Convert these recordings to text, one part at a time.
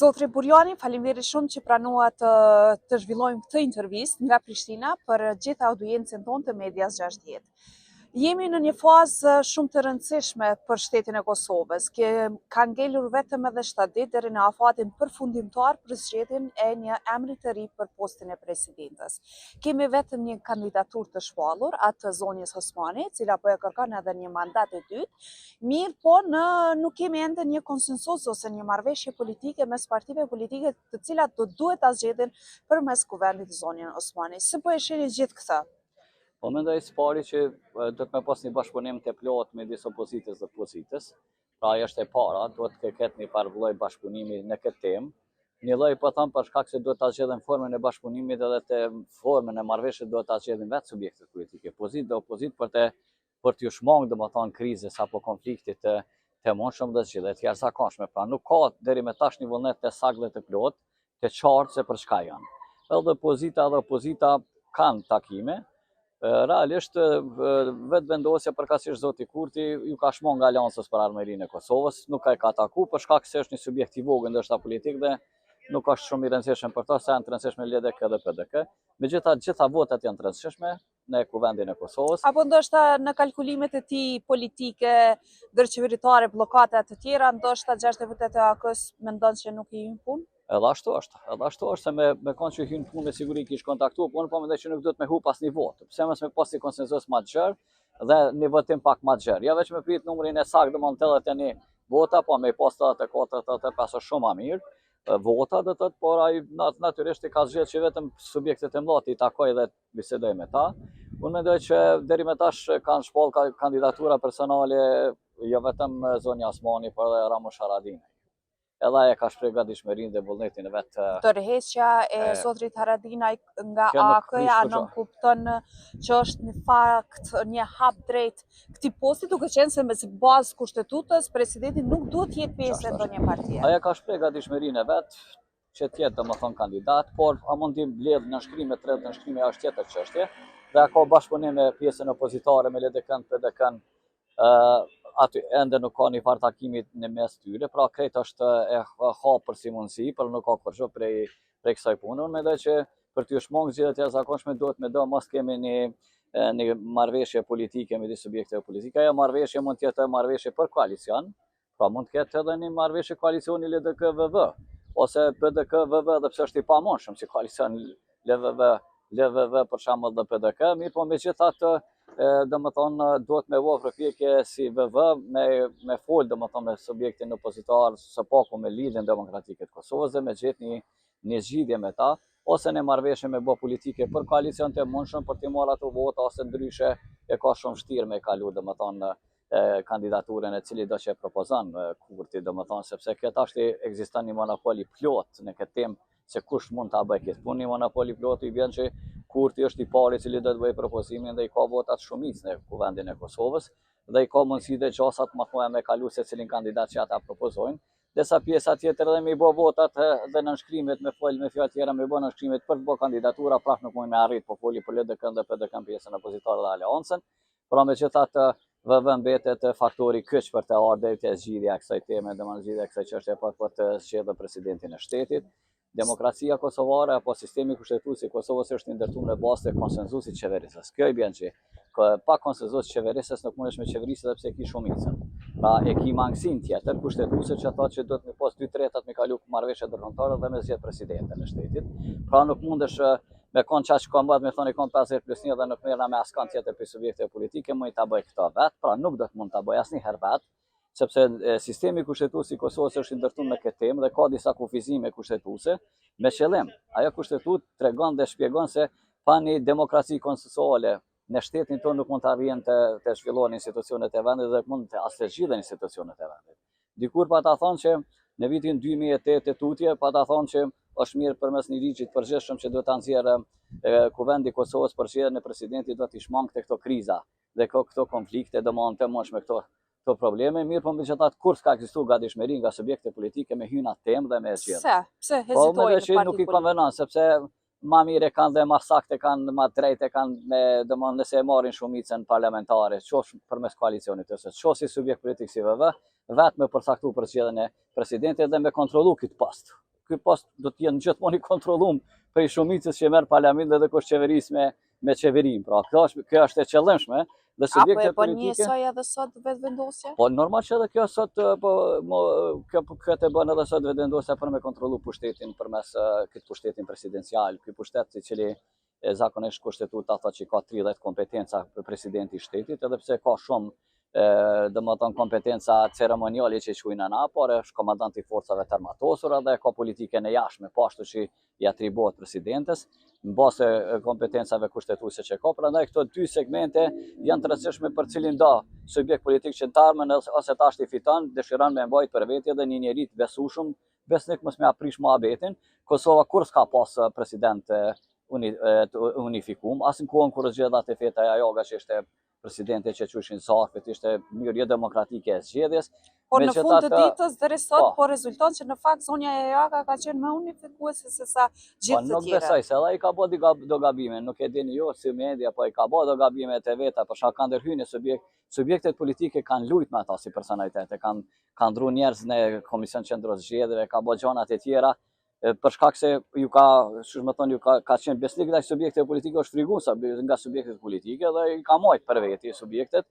Zotri Burjani, faleminderit shumë që pranuat të zhvillojmë këtë intervistë nga Prishtina për gjithë audiencën tonë të Medias 60. Jemi në një fazë shumë të rëndësishme për shtetin e Kosovës, ka ngelur vetëm edhe 7 ditë deri në afatin përfundimtar për zgjedhjen e një emri të ri për postin e presidentes. Kemi vetëm një kandidaturë të shpallur, atë të zonjës Osmani, cila po e kërkon edhe një mandat e dytë, mirë po nuk kemi ende një konsensus ose një marrëveshje politike mes partive politike të cilat duhet ta zgjedhin përmes kuvendit të zonjën Osmani. Si po e shihni gjithë këtë? Po mendoj së pari që do të me pas një bashkëpunim të plot midis opozitës dhe pozitës. Pra ajo është e para, duhet të ketë një lloj bashkëpunimi në këtë temë. Një lloj po them për shkak se duhet ta zgjedhin formën e bashkëpunimit edhe të formën e marrëveshjes duhet ta zgjedhin vetë subjektet politike, pozitë dhe opozitë për t'ju shmangë domethënë krizës apo konfliktit të mundshëm dhe zgjedhje të jashtëzakonshme. Pra nuk ka deri me tash një vullnet të saktë dhe të plot, të qartë se për çka janë. Edhe opozita kanë takime. Realisht, vetë vendosja përkatësisht zoti Kurti ju ka shmon nga Aleancës për Armërinë e Kosovës, nuk ka taku për shkak se është një subjekt i vogël ndoshta politik dhe nuk është shumë i rëndësishëm për to, sa janë të rëndësishme LDK dhe PDK. Megjithatë, gjitha votat janë të rëndësishme në kuvendin e Kosovës. Apo ndoshta në kalkulimet e tij politike, ndërqeveritare, bllokata të tjera, ndoshta 60 vjet e AK-s mendon se nuk i hyn punë? Edhe ashtu është se me konë që hynë punë me siguri kish kontaktu, po në po mendoj që nuk duhet me hu pas një votë. Pse mos me pas një konsenzus ma të gjerë dhe një votim pak ma të gjerë. Ja veç me prit numrin e saktë dhe më në 81 vota, po me pas 84, 85 është shumë ma mirë vota dhe tëtë, por ai natyrisht i ka zgjedhë që vetëm subjektet e mëdha i takoj dhe bisedoj me ta. Unë mendoj që deri me tash kanë shpall kandidatura personale jo vetëm zonja Osmani, por edhe Ramush Haradinaj. Edhe ajo ka shpreh gatishmërinë dhe vullnetin e vet. Tërheqja e zotrit Haradinaj nga AK-ja nuk kupton që është në fakt një hap drejt këtij posti, duke qenë se me bazë kushtetutës presidenti nuk duhet të jetë pjesë e ndonjë partie. Ajo ka shpreh gatishmërinë e vet që të jetë domethënë kandidat, por a mund të mbledh nënshkrime të rreth nënshkrime është tjetër çështje. Dhe ka bashkëpunim me pjesën opozitare me LDK-n, PDK-n. Aty ende nuk ka një farë takimit në mes tyre, pra krejt është e hapur si mundësi, por nuk ka kërgjë prej kësaj pune. Unë mendoj që për t'ju shmangë zgjedhjet e jashtëzakonshme duhet me do mos kemi një marrëveshje politike midis subjekteve politike. Ajo marrëveshje mund të jetë marrëveshje për koalicion, pra mund të ketë edhe një marrëveshje koalicioni LDK-VV ose PDK-VV, edhe pse është i pamundshëm si koalicion LVV për shembull dhe PDK, mirë po megjithatë domethënë duhet me vë përpjekje si VV me fol domethënë me subjektin opozitar së paku me Lidhjen Demokratike të Kosovës dhe me gjetë një zgjidhje me ta ose në marrëveshje me bë politike për koalicion të mundshëm për të marrë ato vota ose ndryshe e ka shumë vështirë me kalu domethënë kandidaturën e cili do që propozon Kurti domethënë sepse këta është ekziston një monopol i plot në këtë temë se kush mund ta bëjë këtë punë, një monopol i plot i vjen që Kurti është i pari i cili do të bëjë propozimin dhe i ka votat shumicë në kuvendin e Kosovës dhe i ka mundësi dhe gjasat më thua me kalu se cilin kandidat që ata propozojnë. Desa pjesa tjetër edhe me i bë votat dhe nënshkrimet me fjalë tjera me bë nënshkrimet për të bë kandidatura prap nuk mund me arrit po foli për LDK dhe PDK pjesën opozitare dhe Aleancën. Pra megjithatë VV mbetet faktori kyç për të ardhur te zgjidhja e kësaj teme, domethënë zgjidhja e kësaj çështje për të zgjedhur presidentin e shtetit. Demokracia kosovare apo sistemi kushtetues i Kosovës është ndërtuar në bazë të konsensusit qeverisës. Kjo i bën që pa konsensus qeverisës nuk mundesh me qeverisë edhe pse ke shumicën. Pra e ke mangësinë tjetër kushtetuese që thotë që do të më pas 2/3 me kalu marrëveshje ndërkombëtare dhe me zgjedh presidentin e shtetit. Pra nuk mundesh me kon çaq ka mbad me thonë kon 50+1 dhe nuk merrna me askën tjetër për subjekte politike, më i ta bëj këto vet, pra nuk do të mund ta bëj asnjëherë vet. Sepse sistemi kushtetues i Kosovës është ndërtuar me këtë temë dhe ka disa kufizime kushtetuese me qëllim. Ajo kushtetut tregon dhe shpjegon se pa një demokraci konsensuale në shtetin tonë nuk mund të arrijnë të zhvillohen institucionet e vendit dhe mund të as të zgjidhen institucionet e vendit. Dikur pa ta thonë që në vitin 2008 tutje pa ta thonë që është mirë përmes një ligji të përgjithshëm që duhet ta nxjerrë kuvendi i Kosovës për zgjedhjen e presidentit do të shmangte këto kriza dhe këto konflikte domosdoshmë të mundshme këto probleme, mirë po megjithatë kur s'ka ekzistuar gatishmëri nga subjekte politike me hyrë atë temë dhe me zgjedhje. Pse hezitojnë partitë nuk i konvenon sepse ma mire kanë dhe ma sakte kanë, ma drejte kanë me domosdoshmë nëse e marrin shumicën parlamentare, qofsh përmes koalicionit ose qofsh si subjekt politik si VV, vetëm me përcaktuar për zgjedhjen e presidentit dhe me kontrollu këtë post. ky post do të jenë gjithmonë i kontrolluar prej shumicës që merr parlamenti dhe kush qeveris me qeverin. Pra, kjo është e qëllimshme dhe Apo e subjektet bën një politike. soi edhe sot vetëvendosje? Po normal që edhe kjo sot kjo të bën edhe sot vetëvendosja për me kontrollu pushtetin përmes këtë pushtetin presidencial, ky pushtet i cili zakonisht kushtetuta thotë që ka 30 kompetenca për presidenti i shtetit, edhe pse ka shumë domethënë kompetenca ceremoniale që quajnë ana, por është komandanti i forcave të armatosura dhe ka politikën e jashtme, po ashtu që i atribuohet presidentes, në bazë të kompetencave kushtetuese që ka. Prandaj këto dy segmente janë të rëndësishme për cilin do subjekt politik që ndarmën ose tash i fiton, dëshiron me mbajt për veti edhe një njerëz të besueshëm, besnik mos me aprish mohabetin. Kosova kur s'ka pas president unifikum, as në kohën kur zgjedhat e Feta Jaga që ishte presidente që quishin Zafit, ishte mënyrë demokratike e zgjedhjes. Por në fund të ditës deri sot po rezulton që në fakt zonja Jaga ka qenë më unifikuese se sa gjithë të Nuk tjerë. besoj se edhe i ka bë do gabime, nuk e dini ju si media, po i ka bë do gabime të veta, për shkak kanë ndërhyrë subjektet politike kanë lujt me ata si personalitete, kanë ndru njerëz në Komision Qendror Zgjedhjeve, ka bë gjëra të tjera, për shkak se ju ka qenë besnik ndaj subjekteve politike, është friguar nga subjektet politike dhe i ka marrë për veti subjektet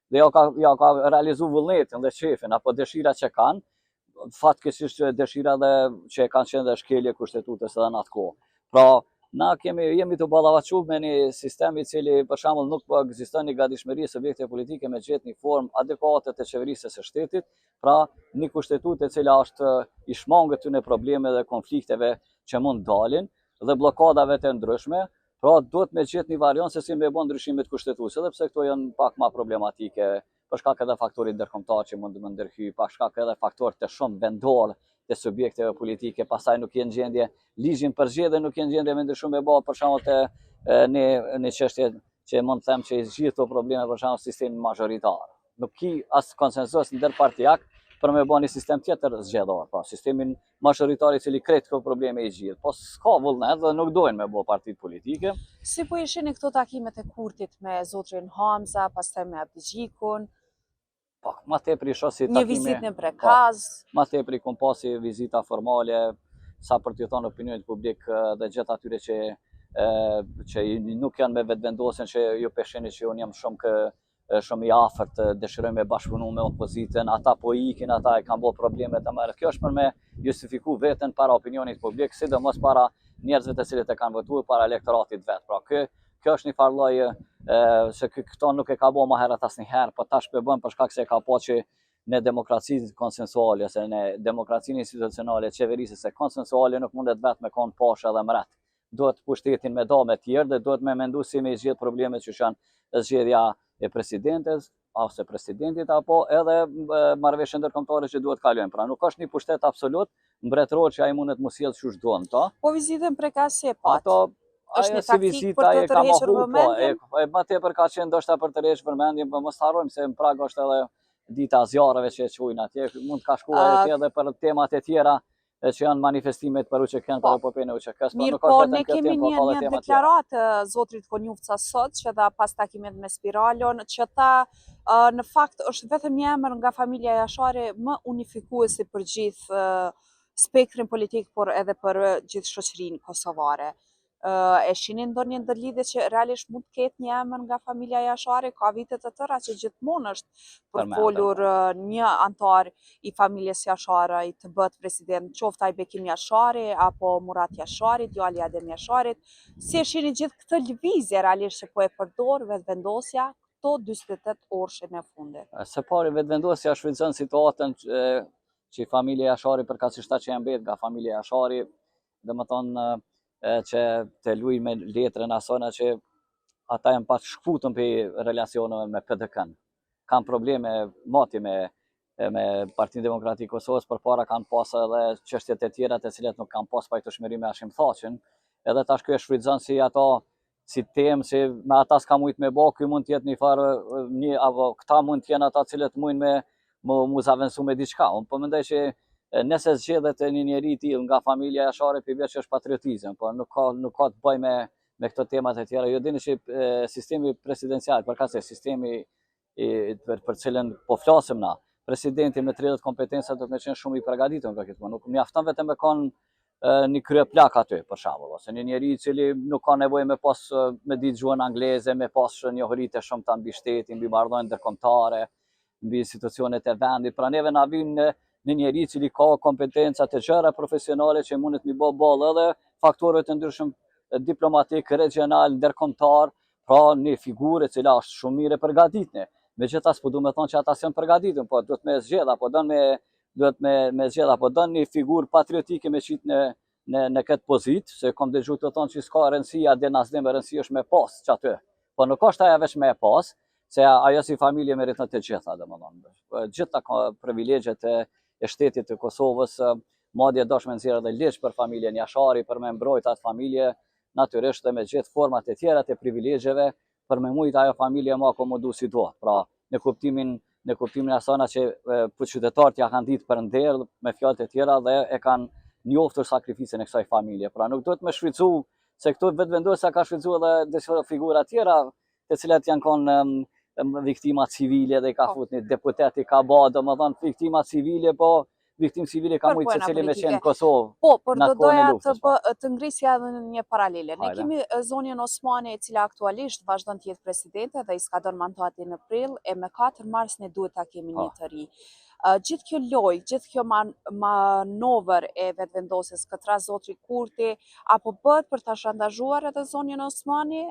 dhe ja ka realizuar vullnetin dhe çefin apo dëshirat që kanë, fatkeqësisht dëshira dhe që kanë qenë dhe shkelje kushtetutës edhe në atë kohë. Pra, na jemi të ballavaçuar me një sistem i cili për shembull nuk po ekziston një gatishmëri subjekte politike me gjetë një formë adekuate të qeverisë së shtetit, pra një kushtetutë e cila është i shmangët këtyre problemeve dhe konflikteve që mund dalin dhe blokadave të ndryshme. Pra, duhet me gjetë një variant se si me bën ndryshimet kushtetuese, edhe pse këto janë pak më problematike, për shkak edhe faktorit ndërkombëtar që mund të ndërhyj, për shkak edhe faktorë të shumë vendor të subjekteve politike, pastaj nuk jenë gjendje ligjin për zgjedhje, nuk jenë gjendje me ndryshuar me bë për shembull të në çështje që mund të them që i zgjidh këto probleme për shembull sistemi majoritar. Nuk ki as konsensus ndërpartijak për me bë një sistem tjetër zgjedhor, pra sistemin majoritar i cili krejt këto probleme i zgjidh. Po s'ka vullnet dhe nuk dojnë me bë partitë politike. Si po ishini këto takimet e Kurtit me zotrin Hamza, pastaj me Abdigjikun? Po, ma tepri shoh si takime. Një vizitë në Prekaz. Ma tepri kom pasi vizita formale, sa për t'ju thonë opinionit publik dhe gjithë atyre që nuk janë me vetëvendosjen që ju peshini që unë jam shumë i afërt, dëshiroj me bashkëpunu me opozitën, ata po ikin, ata e kanë bërë probleme të mëdha. Kjo është për me justifiku veten para opinionit publik, sidomos para njerëzve të cilët e kanë votuar, para elektoratit vet. Pra kjo është një farë lloj se këto nuk e ka bërë më herët asnjëherë, po tash po bën për shkak se ka pa që në demokracinë konsensuale ose në demokracinë institucionale qeverisëse konsensuale nuk mundet vetë me kon pashë edhe mret. Duhet pushtetin me dame të tjerë dhe duhet me mendu si me zgjedh problemet që janë zgjedhja e presidentes ose presidentit apo edhe marrëveshje ndërkombëtare që duhet kalojnë. Pra nuk është një pushtet absolut mbretëror që ai mundet mos sjellë çu duan, to. Po vizitën Prekaz si e pat? Është një taktikë për të tërhequr vëmendjen. Më tepër ka qenë ndoshta për të tërhequr vëmendjen, por mos harrojmë se në Prag është edhe dita e zjarreve që quajnë atje, mund të ka shkuar atje edhe për temat e tjera që janë manifestimet për UÇK-n për epopejën e UÇK-s, por nuk është vetëm kjo temë, po ka edhe tema tjera. Deklaratë zotrit Konjufca sot që dha pas takimit me Spiralon, që ta në fakt është vetëm një emër nga familja Jashari më unifikuesi për gjithë spektrin politik, por edhe për gjithë shoqërinë kosovare. E shihni ndonjë ndërlidhje që realisht mund të ketë një emër nga familja Jashari? Ka vite të tëra që gjithmonë është përfolur një antar i familjes Jashari të bëhet president, qoftë Ajbekim Jashari apo Murat Jashari, djali i Adem Jasharit. Si e shihni gjithë këtë lëvizje realisht që po e përdor vetëvendosja këto 48 orëshin e fundit? Së pari vetëvendosja shfrytëzon situatën që familja Jashari përkatësisht që janë mbet nga familja Jashari, domethënë që të luaj me letrën asona që ata janë pas shkputën për relacioneve me PDK-n. Kanë probleme mati me Partinë Demokratike Kosovës, përpara kanë pas edhe çështjet e tjera të cilat nuk kanë pas pajtueshmëri me Hashim Thaqin. Edhe tash ky e shfrytëzon si ato si temë se me ata s'ka mujt me bë, ky mund të jetë një farë apo këta mund të jenë ata të cilët mujnë me mu zaventu me diçka. Unë po mendoj që nëse zgjedhet një njeri i tillë nga familja Jashari, përveç është patriotizëm, po nuk ka të bëjë me këto temat e tjera. Ju dini që sistemi presidencial, përkatëse sistemi për cilën po flasim na, presidenti me 30 kompetenca do të qenë shumë i përgatitur nga këtë punë. Nuk mjafton vetëm me kon një krye plak aty, për shembull, ose një njeri i cili nuk ka nevojë me ditë gjuhën angleze, me pas njohuritë shumta mbi shtetin, mbi marrëdhënie ndërkombëtare, mbi institucionet e vendit. Pra neve na vin një njeri i cili ka kompetenca të gjëra profesionale që mundet mi bë ballë edhe faktorëve të ndryshëm diplomatik, regional, ndërkombëtar, pra një figurë e cila është shumë mirë e përgatitne. Megjithatë, po duhet të thonë që ata janë përgatitur, po duhet me zgjedh apo me zgjedh apo don një figurë patriotike me qit në këtë pozitë, se kam dëgjuar të thonë që s'ka rëndësia dhe nasdem rëndësia është me pas çatë. Po nuk është ajo vetëm me pas, se ajo si familje meriton të gjitha, domethënë. Gjitha ka privilegjet e shtetit të Kosovës, madje dashme nxjerr edhe ligj për familjen Jashari, për me mbrojt atë familje, natyrisht me gjithë format e tjera të privilegjeve, për me mujt ajo familje më akomodu si duhet. Pra, në kuptimin asana që qytetarët ja kanë ditë për nder me fjalët e tjera dhe e kanë njoftur sakrificën e kësaj familje. Pra nuk duhet me shfrytzu se këtu vetëvendosja ka shfrytzu edhe disa figura tjera, të cilat janë kanë viktima civile dhe i ka fut një deputet i ka ba, domethënë viktima civile, po viktim civile ka mujtë se cili me qenë në Kosovë. Po, por do doja të ngrisja edhe në një paralele. Ne kemi zonjën Osmani, e cila aktualisht vazhdon të jetë presidente dhe i skadon mandatin në prill, e me 4 mars ne duhet ta kemi një të ri. Gjithë kjo lojë, gjithë kjo manovër e vetëvendosjes këtë rast zotri Kurti, apo bëhet për ta shantazhuar edhe zonjën Osmani,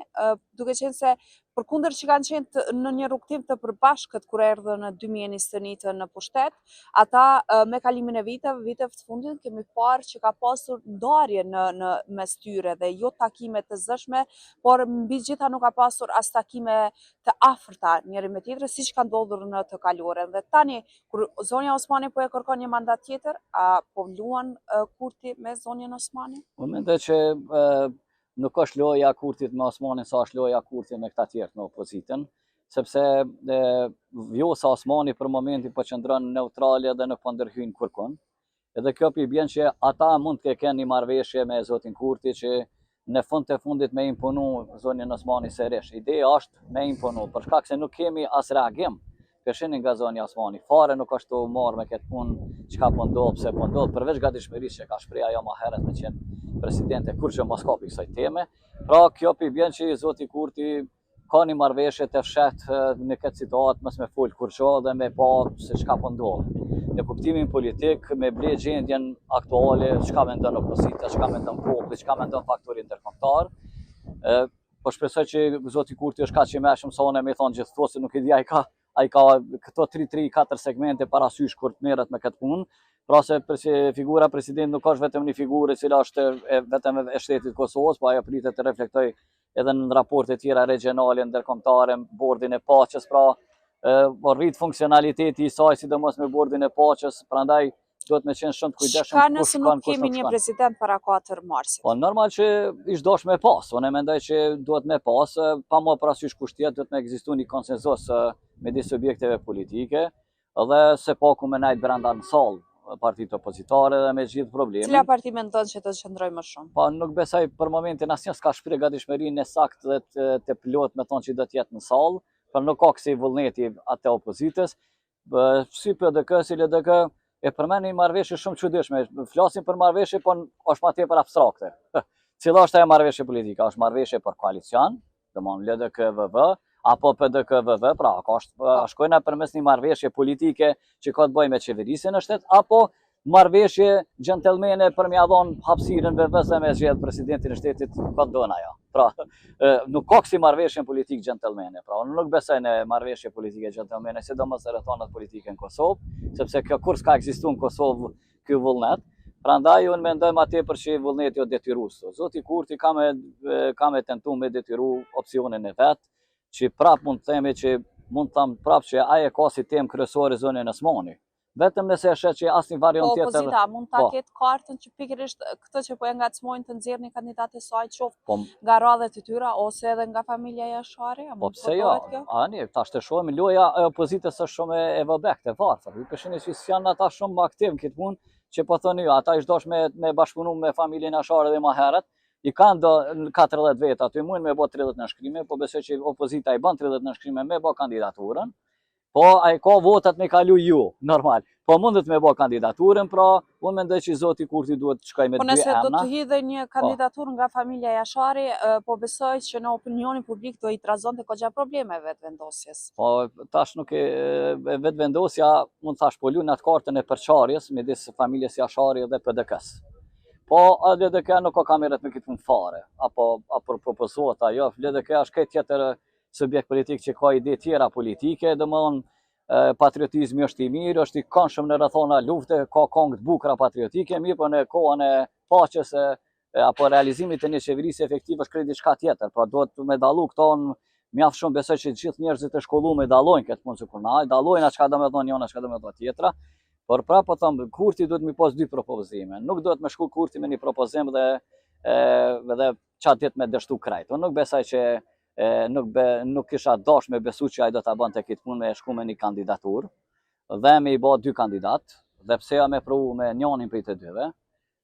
duke qenë se përkundër që kanë qenë në një rrugtim të përbashkët kur erdhën në 2021 në pushtet, ata me kalimin e viteve të fundit kemi parë që ka pasur ndarje në mes tyre dhe jo takime të zëshme, por mbi gjitha nuk ka pasur as takime të afërta njëri me tjetrën, siç ka ndodhur në të kaluarën. Dhe tani kur zonja Osmani po e kërkon një mandat tjetër, a po luan Kurti me zonjën Osmani? Unë mendoj që nuk është loja Kurtit me Osmanin sa është loja Kurtit me këta tjerë në opozitën, sepse Vjosa Osmani për momentin po qëndron neutrale dhe nuk po ndërhyn kurkun. Edhe kjo pi bjen që ata mund të kenë një marrëveshje me zotin Kurti që në fund të fundit me imponu zonjën Osmani sërish. Ideja është me imponu, për shkak se nuk kemi as reagim këshinin nga zonja Osmani. Fare nuk është të marrë me këtë punë që ka po ndodhë, pse po ndodhë, përveç gatishmërisë që ka shpreh ajo më herët me qenë presidente, kur që mos kapi kësaj teme. Pra kjo pi bjen që zoti Kurti ka një marrëveshje të fshet në këtë situatë, mos me fol kurrë dhe me pa se çka po ndodh. Në kuptimin politik, me ble gjendjen aktuale, çka mendon opozita, çka mendon populli, çka mendon faktori ndërkombëtar. Po shpresoj që zoti Kurti është kaq i mëshëm sa unë më thon gjithë se nuk e di ai ka këto 3-4 segmente parasysh kur të merret me këtë punë. Pra se figura president nuk është vetëm një figurë e cila është vetëm e shtetit Kosovës, po ajo pritet të reflektoj edhe në raporte tjera regionale, ndërkombëtare, bordin e paqes, pra rrit funksionaliteti i saj, sidomos me bordin e paqes, prandaj duhet me qenë shumë të kujdesshëm. Çka nëse nuk kemi një president para 4 marsit? Po normal që ish dosh me pas. Unë mendoj që duhet me pas, pa më parasysh kushtjet, duhet me ekzistuar një konsenzus midis subjekteve politike, dhe se paku me najt brenda në sallë partitë opozitare dhe me gjithë problemin. Cila parti mendon që të qëndroj më shumë? Po nuk besoj për momentin asnjë s'ka shpreh gatishmërinë e saktë dhe të plot me thonë që do të jetë në sallë, por nuk ka kësi vullneti atë opozitës. Si PDK, si LDK e përmend një marrëveshje shumë çuditshme. Flasim për marrëveshje, po është më tepër abstrakte. Cila është ajo marrëveshje politike? Është marrëveshje për koalicion, domthonë LDK-VV, apo PDK-VV, pra shkojnë përmes një marrëveshje politike që ka të bëjë me qeverisjen e shtet, apo marrëveshje gjentelmene për m'ia dhënë hapësirën VV-s me zgjedh presidentin e shtetit, ka don ajo. Pra, nuk ka kësi marrëveshje politik gjentelmene. Pra, unë nuk besoj në marrëveshje politike gjentelmene, sidomos rrethonat politike në Kosovë, sepse kjo kur s'ka ekzistuar në Kosovë ky vullnet. Prandaj unë mendoj më tepër që vullneti o detyrues. Zoti Kurti ka me tentuar me detyru opsionin e vet, që prap mund të themi që mund të them prap që ai e ka si temë kryesore zonën Osmani. Vetëm nëse e shet që asnjë variant tjetër. Opozita mund ta ketë kartën që pikërisht këtë që po e ngacmojnë të nxjerrni kandidatë e saj qoftë nga radhët e tyre ose edhe nga familja Jashari. Po pse jo? Ani, tash të shohim loja e opozitës është shumë e vëbekte, varfër. Ju këshini që janë ata shumë aktiv këtë punë, që po thoni ju, ata ish dosh me bashkëpunu me familjen Jashari dhe më herët. I kanë do 40 veta, aty mund me bë 30 nënshkrime, po besoj që opozita i bën 30 nënshkrime me bë kandidaturën. Po ai ka votat me kalu ju, normal. Po mundet me bë kandidaturën, pra unë mendoj që zoti Kurti duhet të shkojë me Po dy nëse do emra. të hidhe një kandidaturë nga familja Jashari, po besoj që në opinionin publik do i trazonte kogja probleme vetëvendosjes. Po tash nuk e vetëvendosja, mund thash po lun atë kartën e përçarjes midis familjes Jashari dhe PDK-s. Po LDK nuk ka kamerat me këtë punë fare, apo propozohet ajo, LDK është këtë tjetër subjekt politik që ka ide tjera politike, domthon patriotizmi është i mirë, është i këndshëm në rrethona lufte, ka këngë të bukura patriotike, mirë po në kohën e paqes apo realizimit të një qeverisë efektive është krejt diçka tjetër, pra duhet me dallu këto mjaft shumë besoj që gjithë njerëzit e shkolluar me dallojnë këtë punë sikur na, dallojnë çka do të thonë njëra, çka do të thonë tjetra. Por prapë po them, Kurti duhet mi pas dy propozime. Nuk duhet me shku Kurti me një propozim dhe çfarë ditë me dështu krejt. Unë nuk besoj që nuk kisha dash me besu që ai do ta bante këtë punë me shku me një kandidaturë dhe me i bë dy kandidat, dhe pse ja me provu me njënin prej të dyve.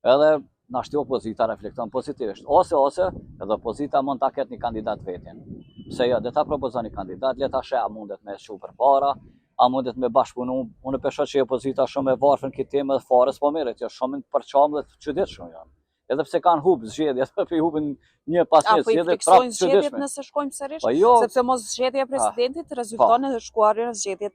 Edhe na shti opozita reflekton pozitivisht. Ose edhe opozita mund ta ketë një kandidat vetin. Pse jo, dhe ta propozon një kandidat, le ta sheh a mundet me shku përpara, a mundet me bashkëpunu. Unë pesho që opozita shumë e varfën këtë temë dhe fare s'po merret, jo shumë të përçam dhe të çuditshëm janë. Edhe pse kanë hub zgjedhje, apo i hubin një pas një zgjedhje, prapë fiksojnë zgjedhjet çuditshme. nëse shkojmë sërish, Po jo, sepse mos zgjedhja e presidentit rezulton edhe shkuarjen në zgjedhje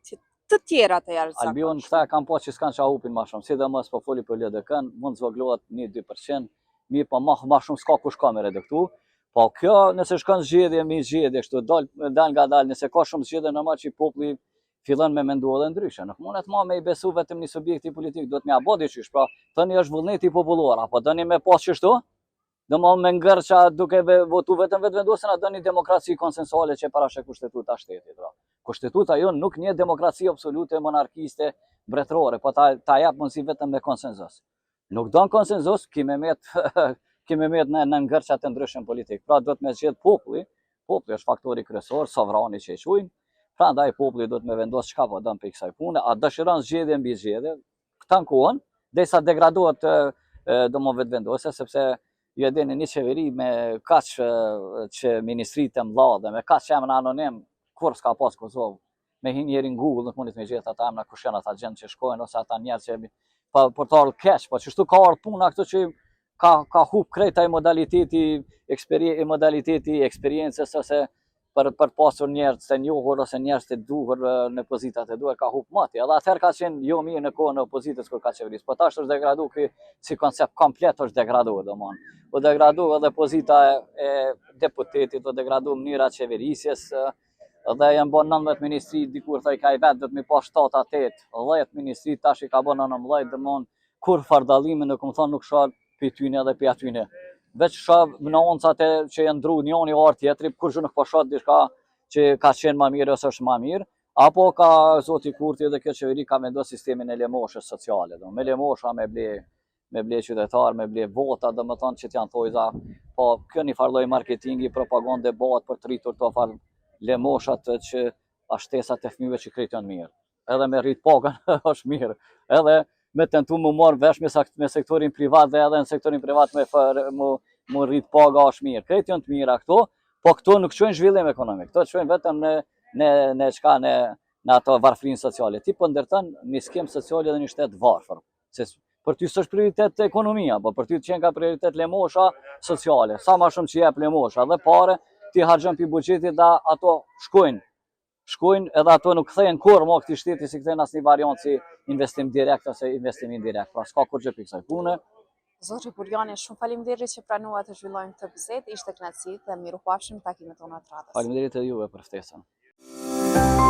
të tjera të Albion jashtëzakonshme. këta kam pa që s'kan qa hupin ma shumë, sidomos po foli për LDK-n, mund zvoglohet 1-2%, mirë po ma shumë s'ka kush ka me reduktu. Po kjo nëse shkon zgjedhje mi zgjedhje kështu dal nga dal, nëse ka shumë zgjedhje normal që populli fillon me mendu edhe ndryshe. Nuk mundet ma me i besu vetëm një subjekti politik, duhet me abo diqysh, pra thëni është vullneti popullor, apo dëni me pas qështu? Do më me ngërqa duke votu vetëm vetëvendosjen, a dëni demokraci konsensuale që parashë kushtetuta shtetit. Kushtetuta jonë nuk një demokraci absolute, monarkiste, mbretërore, po ta jap mundësi vetëm me konsenzus. Nuk don konsenzus, kime met në ngërqa të ndryshëm politik. Pra do të me zgjedh populli është faktori kryesor, sovrani që e quajnë. Prandaj populli do të me vendos çka po don për kësaj pune, a dëshiron zgjedhje mbi zgjedhje, këtë kohën, derisa degradohet domo vetëvendosja, sepse ju e dini një qeveri me kaq që ministritë e mëdha dhe me kaq emra anonim, kur s'ka pas Kosovë, me hin njeri në Google nuk mundit me gjetë ata emra kush janë ata gjendë që shkojnë ose ata njerëz që për të ardhur keq, po çështu ka ardhur puna këtu që ka hub krejt ai modaliteti eksperiencës ose për pasur njerëz të njohur ose njerëz të duhur në pozitat e duhur ka hub mati. Edhe atëherë ka qenë jo mirë në kohën e opozitës kur ka qeverisë. Po tash është degraduar ky si koncept komplet është degraduar domon. Po degraduar edhe pozita e deputetit, po degraduar mënyra e qeverisjes, dhe janë bën 19 ministri, dikur thoi ka i vetë do të mi pa 7-8, 10 ministri, tash i ka bën 19, domon kur fardallime në kom thonë nuk shoh pi tyne edhe pi atyne. Veç shoh nëncat që janë ndru njëri or tjetri, kurrë nuk po shoh diçka që ka qenë më mirë ose është më mirë, apo ka zoti Kurti dhe kjo qeveri ka vendosur sistemin e lemoshës sociale, do me lemosha me ble qytetar, me ble vota, domethënë që janë thojza, po kjo një farlloj marketingi, propagande bëhet për të rritur to farë lemoshat që ashtesat e fëmijëve që krejt janë mirë. Edhe me rrit pagën është mirë. Edhe me tentu më marrë vesh me sektorin privat dhe edhe në sektorin privat më rrit paga është mirë. Krejt janë të mira këto, po këto nuk çojnë zhvillim ekonomik. Këto çojnë vetëm në ato varfrinë sociale. Ti po ndërton një skemë sociale dhe një shtet varfër. Se për ty s'është prioritet ekonomia, po për ty të qenë ka prioritet lemosha sociale. Sa më shumë që jep lemosha dhe pare, ti harxhon pi buxhetit dhe ato shkojnë edhe ato nuk kthehen kurrë më këtij shteti si kthehen asnjë variant si investim direkt ose investim indirekt. Pra s'ka kur gjë pikë kësaj pune. Zotri Burjani, shumë faleminderit që pranuat të zhvillojmë këtë bisedë. Ishte kënaqësi dhe mirupafshim takimet tona të radhës. Faleminderit edhe juve për ftesën.